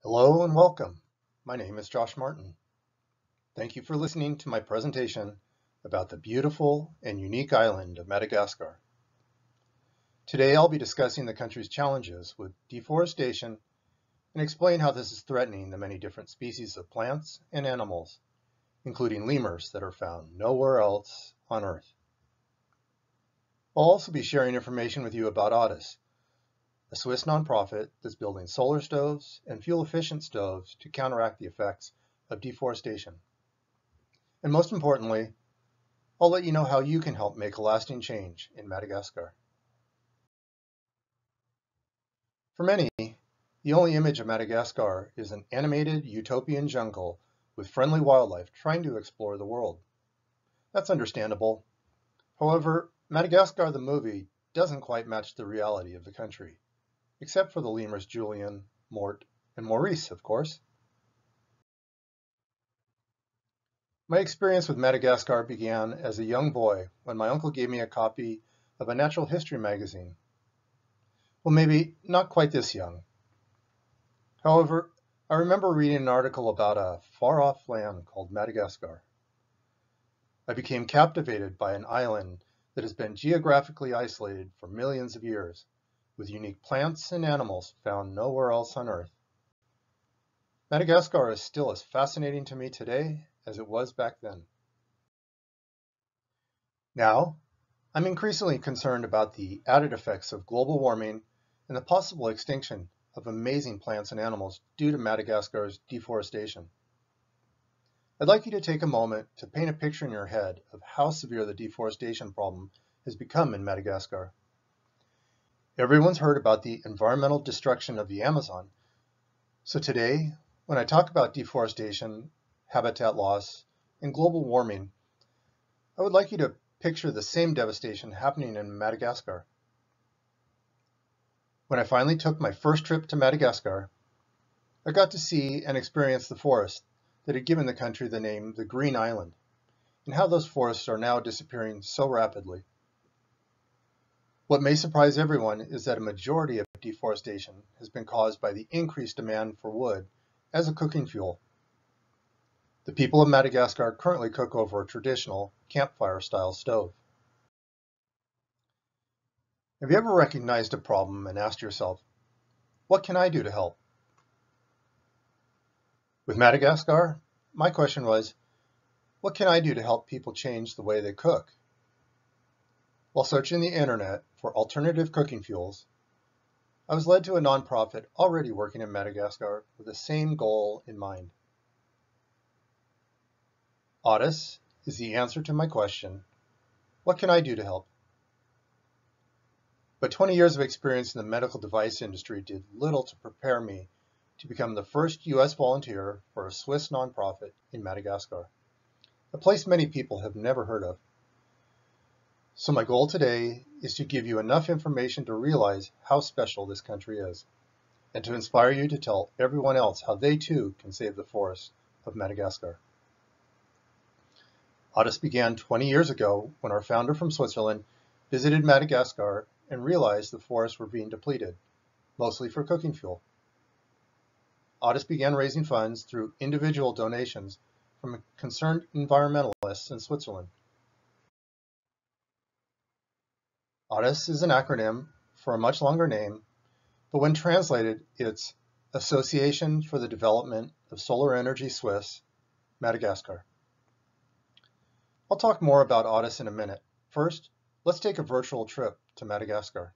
Hello and welcome. My name is Josh Martin. Thank you for listening to my presentation about the beautiful and unique island of Madagascar. Today I'll be discussing the country's challenges with deforestation and explain how this is threatening the many different species of plants and animals, including lemurs that are found nowhere else on Earth. I'll also be sharing information with you about ADES, a Swiss nonprofit that's building solar stoves and fuel-efficient stoves to counteract the effects of deforestation. And most importantly, I'll let you know how you can help make a lasting change in Madagascar. For many, the only image of Madagascar is an animated utopian jungle with friendly wildlife trying to explore the world. That's understandable. However, Madagascar the movie doesn't quite match the reality of the country, except for the lemurs Julian, Mort, and Maurice, of course. My experience with Madagascar began as a young boy when my uncle gave me a copy of a natural history magazine. Well, maybe not quite this young. However, I remember reading an article about a far-off land called Madagascar. I became captivated by an island that has been geographically isolated for millions of years, with unique plants and animals found nowhere else on Earth. Madagascar is still as fascinating to me today as it was back then. Now, I'm increasingly concerned about the added effects of global warming and the possible extinction of amazing plants and animals due to Madagascar's deforestation. I'd like you to take a moment to paint a picture in your head of how severe the deforestation problem has become in Madagascar. Everyone's heard about the environmental destruction of the Amazon, so today, when I talk about deforestation, habitat loss, and global warming, I would like you to picture the same devastation happening in Madagascar. When I finally took my first trip to Madagascar, I got to see and experience the forest that had given the country the name the Green Island, and how those forests are now disappearing so rapidly. What may surprise everyone is that a majority of deforestation has been caused by the increased demand for wood as a cooking fuel. The people of Madagascar currently cook over a traditional campfire-style stove. Have you ever recognized a problem and asked yourself, what can I do to help? With Madagascar, my question was, what can I do to help people change the way they cook? While searching the internet for alternative cooking fuels, I was led to a nonprofit already working in Madagascar with the same goal in mind. ADES is the answer to my question, what can I do to help? But 20 years of experience in the medical device industry did little to prepare me to become the first U.S. volunteer for a Swiss nonprofit in Madagascar, a place many people have never heard of. So my goal today is to give you enough information to realize how special this country is, and to inspire you to tell everyone else how they too can save the forests of Madagascar. ADES began 20 years ago when our founder from Switzerland visited Madagascar and realized the forests were being depleted, mostly for cooking fuel. ADES began raising funds through individual donations from concerned environmentalists in Switzerland. ADES is an acronym for a much longer name, but when translated, it's Association for the Development of Solar Energy Swiss, Madagascar. I'll talk more about ADES in a minute. First, let's take a virtual trip to Madagascar.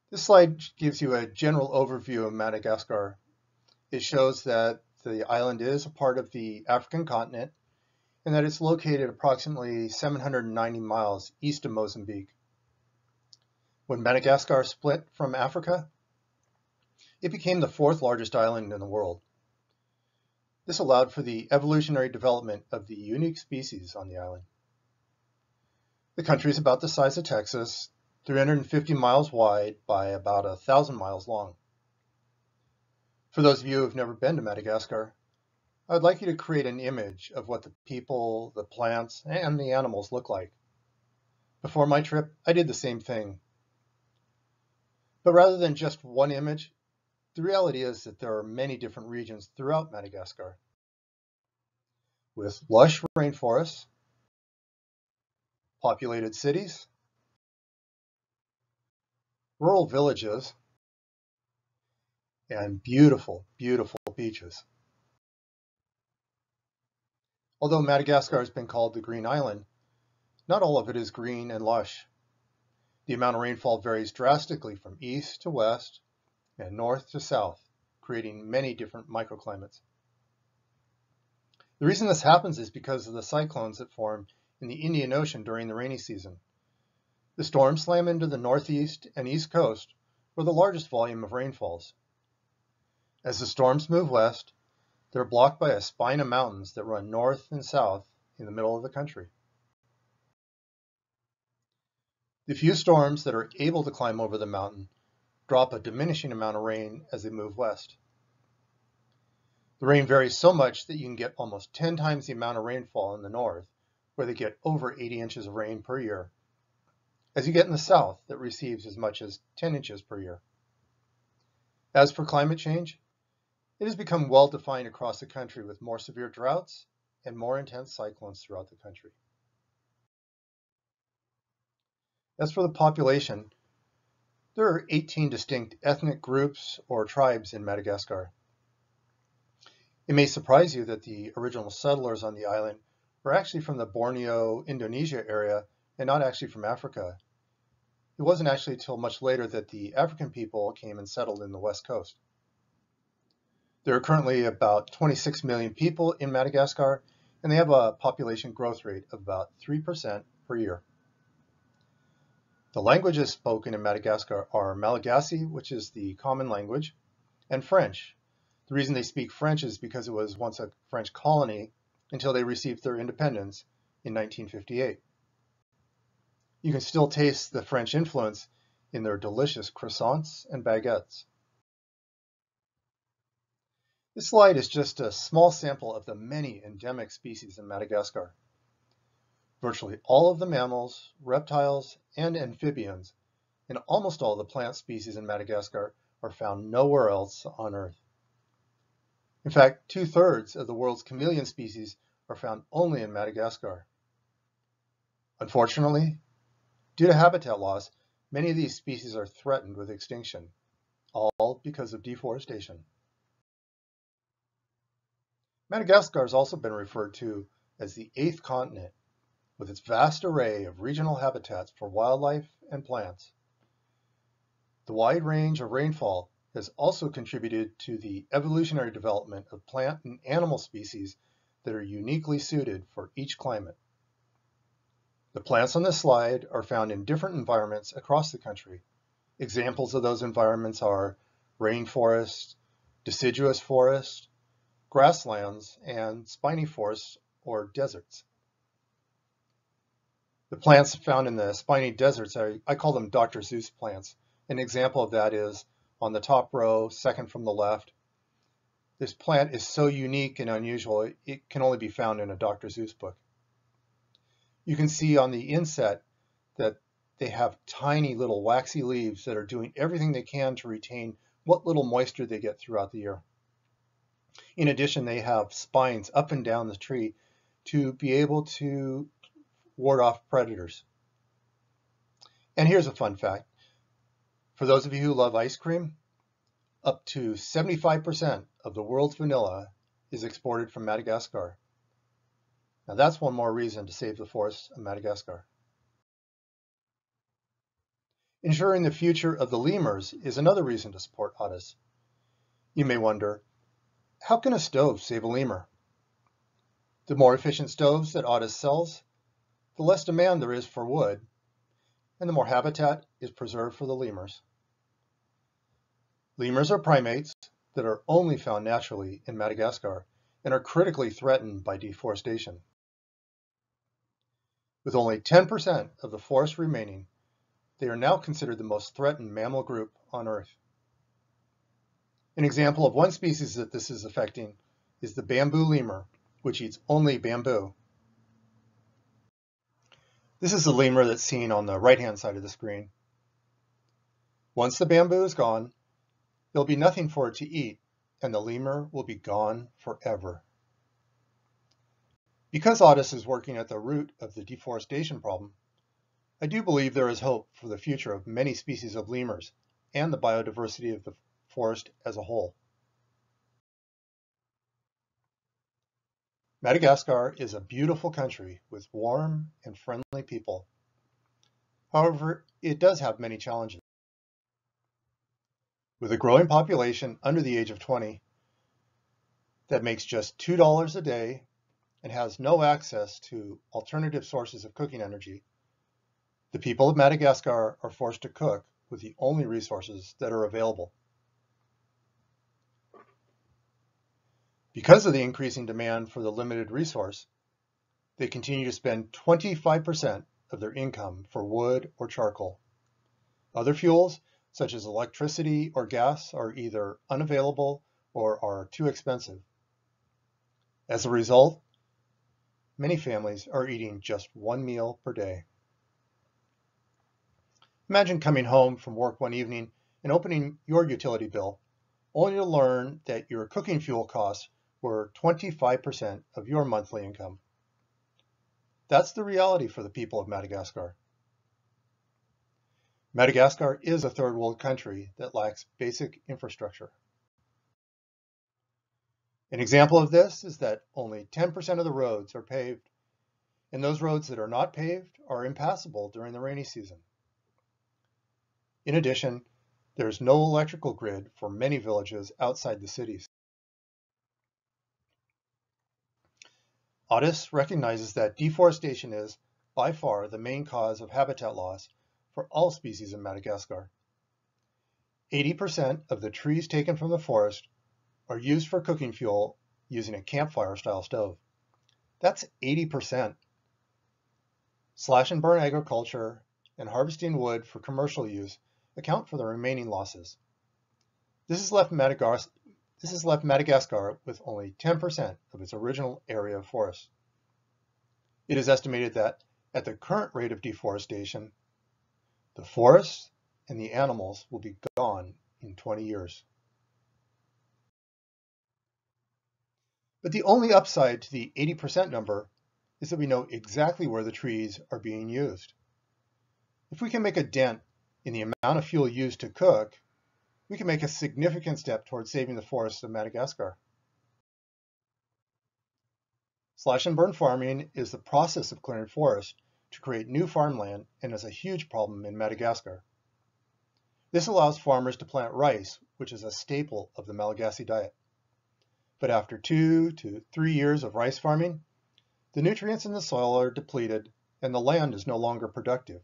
This slide gives you a general overview of Madagascar. It shows that the island is a part of the African continent and that it's located approximately 790 miles east of Mozambique. When Madagascar split from Africa, it became the fourth largest island in the world. This allowed for the evolutionary development of the unique species on the island. The country is about the size of Texas, 350 miles wide by about 1,000 miles long. For those of you who have never been to Madagascar, I would like you to create an image of what the people, the plants, and the animals look like. Before my trip, I did the same thing. But rather than just one image, the reality is that there are many different regions throughout Madagascar, with lush rainforests, populated cities, rural villages, and beautiful, beautiful beaches. Although Madagascar has been called the Green Island, not all of it is green and lush. The amount of rainfall varies drastically from east to west and north to south, creating many different microclimates. The reason this happens is because of the cyclones that form in the Indian Ocean during the rainy season. The storms slam into the northeast and east coast, where the largest volume of rain falls. As the storms move west, they're blocked by a spine of mountains that run north and south in the middle of the country. The few storms that are able to climb over the mountain drop a diminishing amount of rain as they move west. The rain varies so much that you can get almost 10 times the amount of rainfall in the north, where they get over 80 inches of rain per year, as you get in the south that receives as much as 10 inches per year. As for climate change, it has become well defined across the country with more severe droughts and more intense cyclones throughout the country. As for the population, there are 18 distinct ethnic groups or tribes in Madagascar. It may surprise you that the original settlers on the island were actually from the Borneo, Indonesia area and not actually from Africa. It wasn't actually until much later that the African people came and settled in the west coast. There are currently about 26 million people in Madagascar, and they have a population growth rate of about 3% per year. The languages spoken in Madagascar are Malagasy, which is the common language, and French. The reason they speak French is because it was once a French colony until they received their independence in 1958. You can still taste the French influence in their delicious croissants and baguettes. This slide is just a small sample of the many endemic species in Madagascar. Virtually all of the mammals, reptiles, and amphibians, and almost all the plant species in Madagascar are found nowhere else on Earth. In fact, 2/3 of the world's chameleon species are found only in Madagascar. Unfortunately, due to habitat loss, many of these species are threatened with extinction, all because of deforestation. Madagascar has also been referred to as the eighth continent, with its vast array of regional habitats for wildlife and plants. The wide range of rainfall has also contributed to the evolutionary development of plant and animal species that are uniquely suited for each climate. The plants on this slide are found in different environments across the country. Examples of those environments are rainforests, deciduous forests, grasslands, and spiny forests or deserts. The plants found in the spiny deserts, I call them Dr. Seuss plants. An example of that is on the top row, second from the left. This plant is so unique and unusual, it can only be found in a Dr. Seuss book. You can see on the inset that they have tiny little waxy leaves that are doing everything they can to retain what little moisture they get throughout the year. In addition, they have spines up and down the tree to be able to ward off predators. And here's a fun fact. For those of you who love ice cream, up to 75% of the world's vanilla is exported from Madagascar. Now that's one more reason to save the forests of Madagascar. Ensuring the future of the lemurs is another reason to support ADES. You may wonder, how can a stove save a lemur? The more efficient stoves that ADES sells, the less demand there is for wood, and the more habitat is preserved for the lemurs. Lemurs are primates that are only found naturally in Madagascar and are critically threatened by deforestation. With only 10% of the forest remaining, they are now considered the most threatened mammal group on Earth. An example of one species that this is affecting is the bamboo lemur, which eats only bamboo. This is the lemur that's seen on the right-hand side of the screen. Once the bamboo is gone, there'll be nothing for it to eat, and the lemur will be gone forever. Because ADES is working at the root of the deforestation problem, I do believe there is hope for the future of many species of lemurs and the biodiversity of the forest as a whole. Madagascar is a beautiful country with warm and friendly people. However, it does have many challenges. With a growing population under the age of 20 that makes just $2 a day and has no access to alternative sources of cooking energy, the people of Madagascar are forced to cook with the only resources that are available. Because of the increasing demand for the limited resource, they continue to spend 25% of their income for wood or charcoal. Other fuels, such as electricity or gas, are either unavailable or are too expensive. As a result, many families are eating just one meal per day. Imagine coming home from work one evening and opening your utility bill, only to learn that your cooking fuel costs were 25% of your monthly income. That's the reality for the people of Madagascar. Madagascar is a third world country that lacks basic infrastructure. An example of this is that only 10% of the roads are paved, and those roads that are not paved are impassable during the rainy season. In addition, there is no electrical grid for many villages outside the cities. ADES recognizes that deforestation is, by far, the main cause of habitat loss for all species in Madagascar. 80% of the trees taken from the forest are used for cooking fuel using a campfire-style stove. That's 80%. Slash and burn agriculture and harvesting wood for commercial use account for the remaining losses. This has left Madagascar with only 10% of its original area of forest. It is estimated that at the current rate of deforestation, the forests and the animals will be gone in 20 years. But the only upside to the 80% number is that we know exactly where the trees are being used. If we can make a dent in the amount of fuel used to cook, we can make a significant step towards saving the forests of Madagascar. Slash and burn farming is the process of clearing forest to create new farmland and is a huge problem in Madagascar. This allows farmers to plant rice, which is a staple of the Malagasy diet. But after 2 to 3 years of rice farming, the nutrients in the soil are depleted and the land is no longer productive.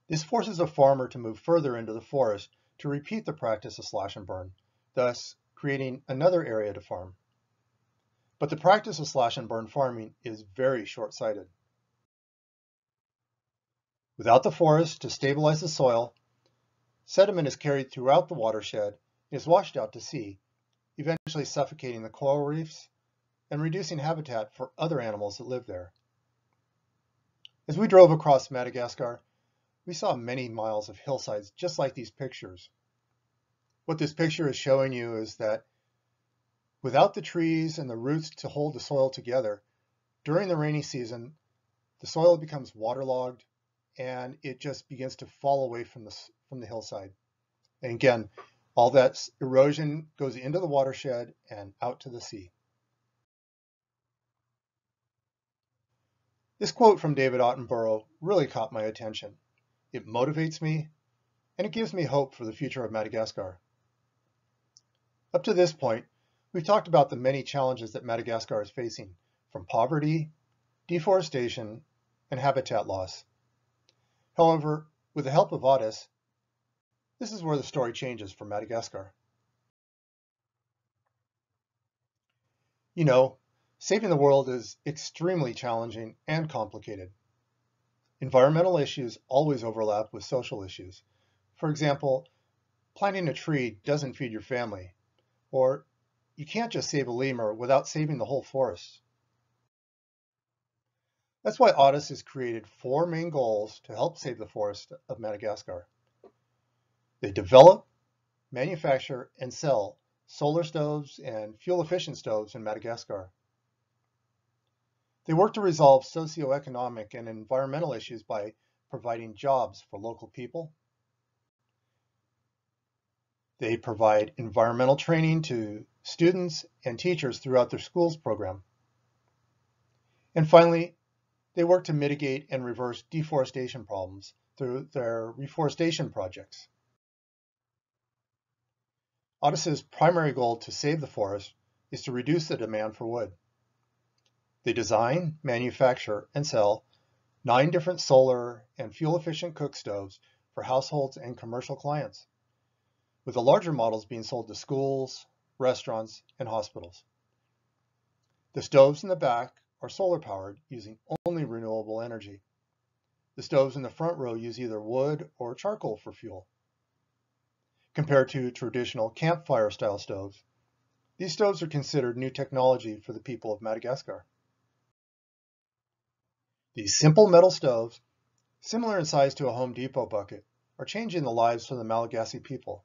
This forces a farmer to move further into the forest to repeat the practice of slash and burn, thus creating another area to farm. But the practice of slash and burn farming is very short-sighted. Without the forest to stabilize the soil, sediment is carried throughout the watershed and is washed out to sea, eventually suffocating the coral reefs and reducing habitat for other animals that live there. As we drove across Madagascar, we saw many miles of hillsides just like these pictures. What this picture is showing you is that without the trees and the roots to hold the soil together, during the rainy season, the soil becomes waterlogged and it just begins to fall away from the hillside. And again, all that erosion goes into the watershed and out to the sea. This quote from David Attenborough really caught my attention. It motivates me and it gives me hope for the future of Madagascar. Up to this point, we've talked about the many challenges that Madagascar is facing, from poverty, deforestation, and habitat loss. However, with the help of ADES, this is where the story changes for Madagascar. You know, saving the world is extremely challenging and complicated. Environmental issues always overlap with social issues. For example, planting a tree doesn't feed your family, or you can't just save a lemur without saving the whole forest. That's why ADES has created 4 main goals to help save the forest of Madagascar. They develop, manufacture, and sell solar stoves and fuel-efficient stoves in Madagascar. They work to resolve socioeconomic and environmental issues by providing jobs for local people. They provide environmental training to students and teachers throughout their schools program. And finally, they work to mitigate and reverse deforestation problems through their reforestation projects. ADES's primary goal to save the forest is to reduce the demand for wood. They design, manufacture, and sell 9 different solar and fuel-efficient cook stoves for households and commercial clients, with the larger models being sold to schools, restaurants, and hospitals. The stoves in the back are solar-powered, using only renewable energy. The stoves in the front row use either wood or charcoal for fuel. Compared to traditional campfire-style stoves, these stoves are considered new technology for the people of Madagascar. These simple metal stoves, similar in size to a Home Depot bucket, are changing the lives of the Malagasy people.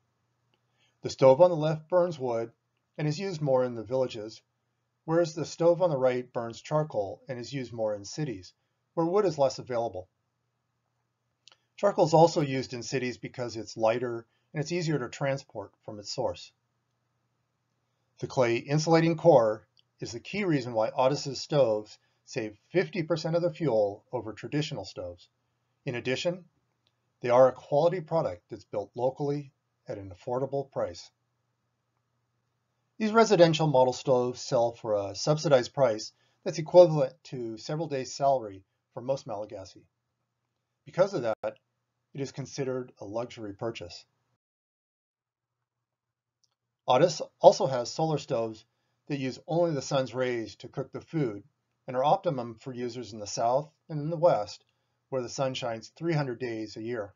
The stove on the left burns wood and is used more in the villages, whereas the stove on the right burns charcoal and is used more in cities, where wood is less available. Charcoal is also used in cities because it's lighter and it's easier to transport from its source. The clay insulating core is the key reason why ADES's stoves save 50% of the fuel over traditional stoves. In addition, they are a quality product that's built locally at an affordable price. These residential model stoves sell for a subsidized price that's equivalent to several days' salary for most Malagasy. Because of that, it is considered a luxury purchase. ADES also has solar stoves that use only the sun's rays to cook the food and are optimum for users in the south and in the west, where the sun shines 300 days a year.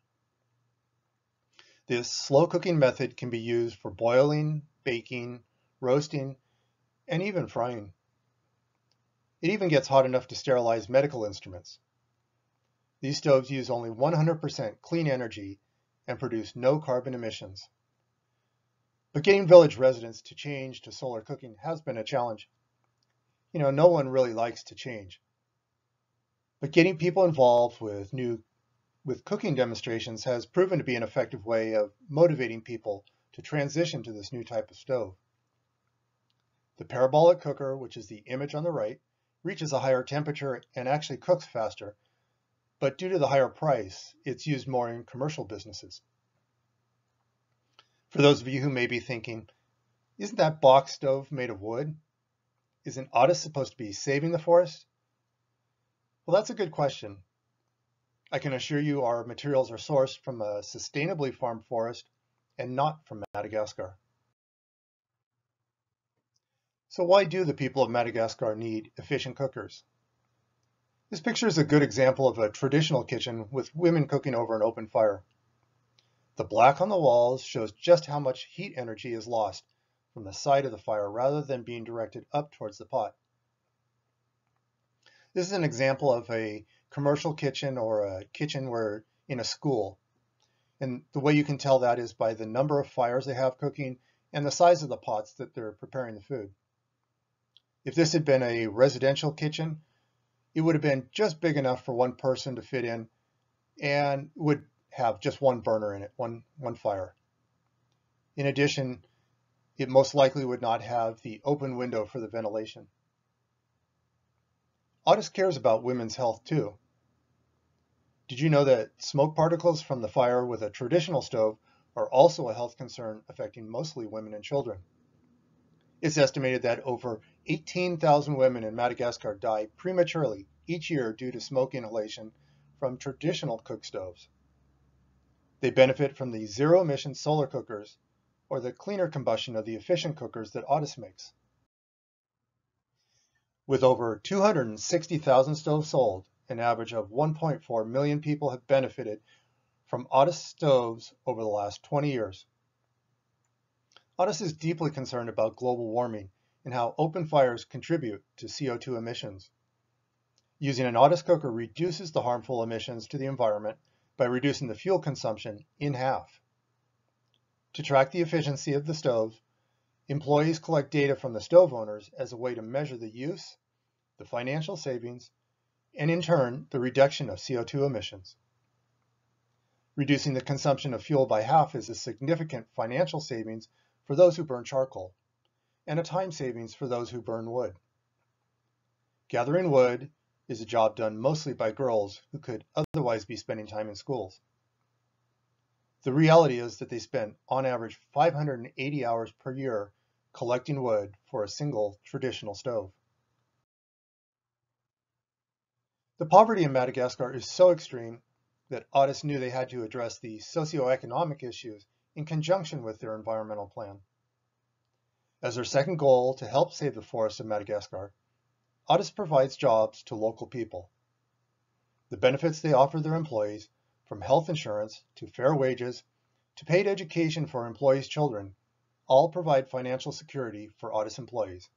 This slow cooking method can be used for boiling, baking, roasting, and even frying. It even gets hot enough to sterilize medical instruments. These stoves use only 100% clean energy and produce no carbon emissions. But getting village residents to change to solar cooking has been a challenge. No one really likes to change. But getting people involved with cooking demonstrations has proven to be an effective way of motivating people to transition to this new type of stove. The parabolic cooker, which is the image on the right, reaches a higher temperature and actually cooks faster, but due to the higher price, it's used more in commercial businesses. For those of you who may be thinking, isn't that box stove made of wood? Isn't ADES supposed to be saving the forest? Well, that's a good question. I can assure you our materials are sourced from a sustainably farmed forest and not from Madagascar. So why do the people of Madagascar need efficient cookers? This picture is a good example of a traditional kitchen with women cooking over an open fire. The black on the walls shows just how much heat energy is lost from the side of the fire rather than being directed up towards the pot. This is an example of a commercial kitchen or a kitchen where in a school. And the way you can tell that is by the number of fires they have cooking and the size of the pots that they're preparing the food. If this had been a residential kitchen, it would have been just big enough for one person to fit in and would have just one burner in it, one fire. In addition, it most likely would not have the open window for the ventilation. ADES cares about women's health too. Did you know that smoke particles from the fire with a traditional stove are also a health concern affecting mostly women and children? It's estimated that over 18,000 women in Madagascar die prematurely each year due to smoke inhalation from traditional cook stoves. They benefit from the zero-emission solar cookers or the cleaner combustion of the efficient cookers that ADES makes. With over 260,000 stoves sold, an average of 1.4 million people have benefited from ADES stoves over the last 20 years. ADES is deeply concerned about global warming and how open fires contribute to CO2 emissions. Using an ADES cooker reduces the harmful emissions to the environment by reducing the fuel consumption in half. To track the efficiency of the stove, employees collect data from the stove owners as a way to measure the use, the financial savings, and in turn, the reduction of CO2 emissions. Reducing the consumption of fuel by half is a significant financial savings for those who burn charcoal, and a time savings for those who burn wood. Gathering wood is a job done mostly by girls who could otherwise be spending time in schools. The reality is that they spend, on average, 580 hours per year collecting wood for a single traditional stove. The poverty in Madagascar is so extreme that ADES knew they had to address the socioeconomic issues in conjunction with their environmental plan. As their second goal to help save the forests of Madagascar, ADES provides jobs to local people. The benefits they offer their employees, from health insurance to fair wages to paid education for employees' children, all provide financial security for ADES employees.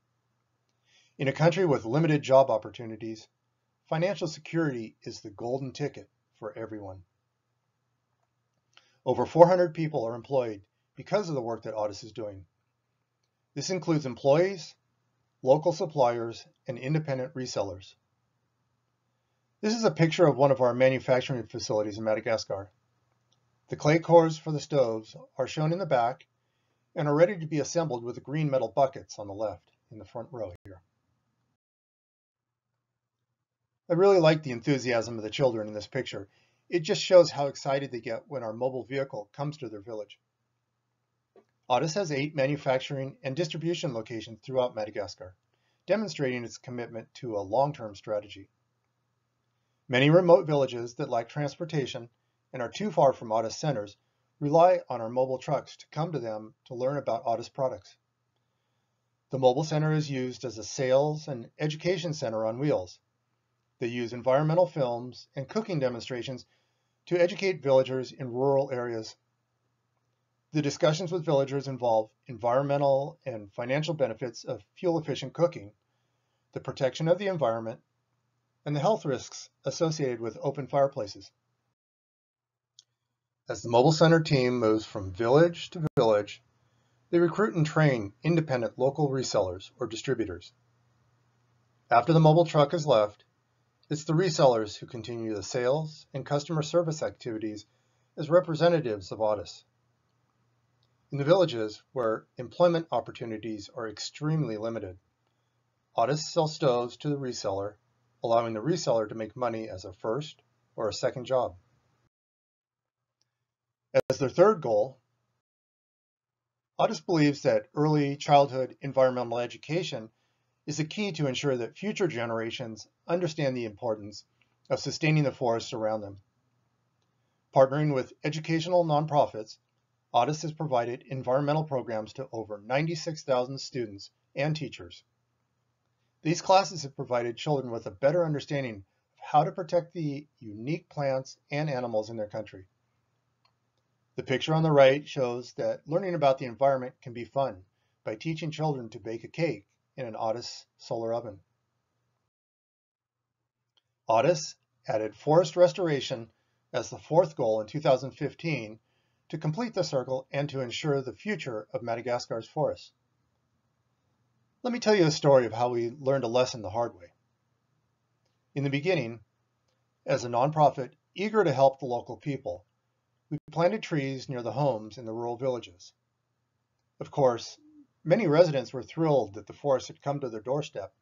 In a country with limited job opportunities, financial security is the golden ticket for everyone. Over 400 people are employed because of the work that ADES is doing. This includes employees, local suppliers, and independent resellers. This is a picture of one of our manufacturing facilities in Madagascar. The clay cores for the stoves are shown in the back and are ready to be assembled with the green metal buckets on the left in the front row here. I really like the enthusiasm of the children in this picture. It just shows how excited they get when our mobile vehicle comes to their village. ADES has 8 manufacturing and distribution locations throughout Madagascar, demonstrating its commitment to a long-term strategy. Many remote villages that lack transportation and are too far from ADES centers rely on our mobile trucks to come to them to learn about ADES products. The mobile center is used as a sales and education center on wheels. They use environmental films and cooking demonstrations to educate villagers in rural areas. The discussions with villagers involve environmental and financial benefits of fuel-efficient cooking, the protection of the environment, and the health risks associated with open fireplaces. As the mobile center team moves from village to village, they recruit and train independent local resellers or distributors. After the mobile truck has left, it's the resellers who continue the sales and customer service activities as representatives of ADES. In the villages where employment opportunities are extremely limited, ADES sells stoves to the reseller, allowing the reseller to make money as a first or a second job. As their third goal, ADES believes that early childhood environmental education is the key to ensure that future generations understand the importance of sustaining the forests around them. Partnering with educational nonprofits, ADES has provided environmental programs to over 96,000 students and teachers. These classes have provided children with a better understanding of how to protect the unique plants and animals in their country. The picture on the right shows that learning about the environment can be fun by teaching children to bake a cake in an ADES solar oven. ADES added forest restoration as the fourth goal in 2015 to complete the circle and to ensure the future of Madagascar's forests. Let me tell you a story of how we learned a lesson the hard way. In the beginning, as a nonprofit eager to help the local people, we planted trees near the homes in the rural villages. Of course, many residents were thrilled that the forest had come to their doorstep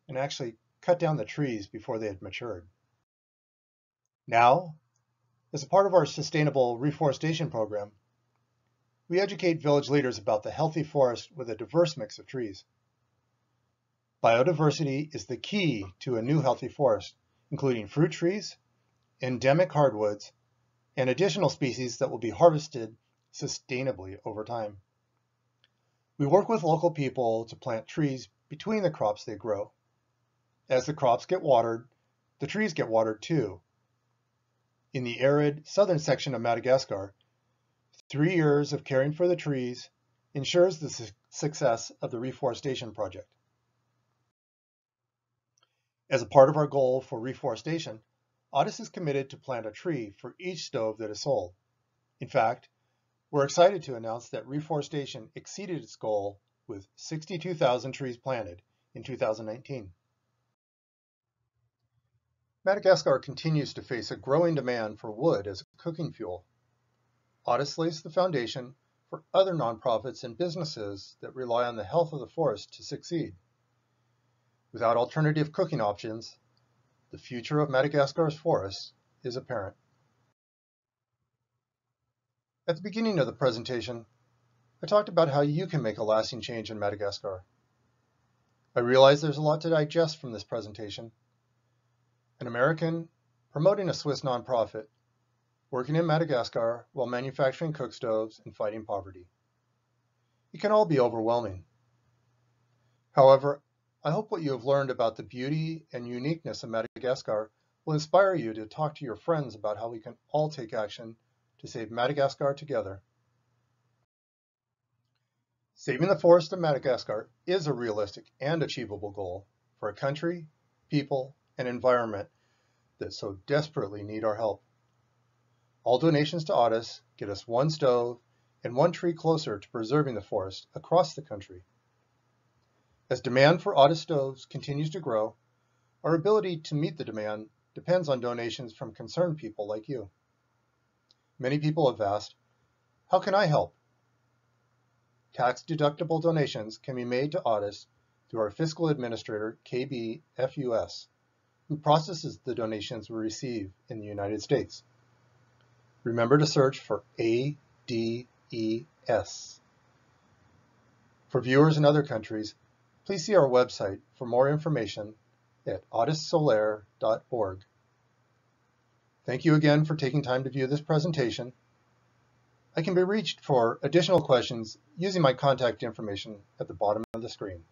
and actually cut down the trees before they had matured. Now, as a part of our sustainable reforestation program, we educate village leaders about the healthy forest with a diverse mix of trees. Biodiversity is the key to a new healthy forest, including fruit trees, endemic hardwoods, and additional species that will be harvested sustainably over time. We work with local people to plant trees between the crops they grow. As the crops get watered, the trees get watered too. In the arid southern section of Madagascar, 3 years of caring for the trees ensures the success of the reforestation project. As a part of our goal for reforestation, ADES is committed to plant a tree for each stove that is sold. In fact, We're excited to announce that reforestation exceeded its goal with 62,000 trees planted in 2019. Madagascar continues to face a growing demand for wood as a cooking fuel. ADES lays the foundation for other nonprofits and businesses that rely on the health of the forest to succeed. Without alternative cooking options, the future of Madagascar's forests is apparent. At the beginning of the presentation, I talked about how you can make a lasting change in Madagascar. I realize there's a lot to digest from this presentation. An American promoting a Swiss nonprofit, working in Madagascar while manufacturing cook stoves and fighting poverty. It can all be overwhelming. However, I hope what you have learned about the beauty and uniqueness of Madagascar will inspire you to talk to your friends about how we can all take action to save Madagascar together. Saving the forest of Madagascar is a realistic and achievable goal for a country, people, and environment that so desperately need our help. All donations to ADES get us one stove and one tree closer to preserving the forest across the country. As demand for ADES stoves continues to grow, our ability to meet the demand depends on donations from concerned people like you. Many people have asked, how can I help? Tax-deductible donations can be made to ADES through our fiscal administrator, KBFUS, who processes the donations we receive in the United States. Remember to search for ADES. For viewers in other countries, please see our website for more information at adesolaire.org. Thank you again for taking time to view this presentation. I can be reached for additional questions using my contact information at the bottom of the screen.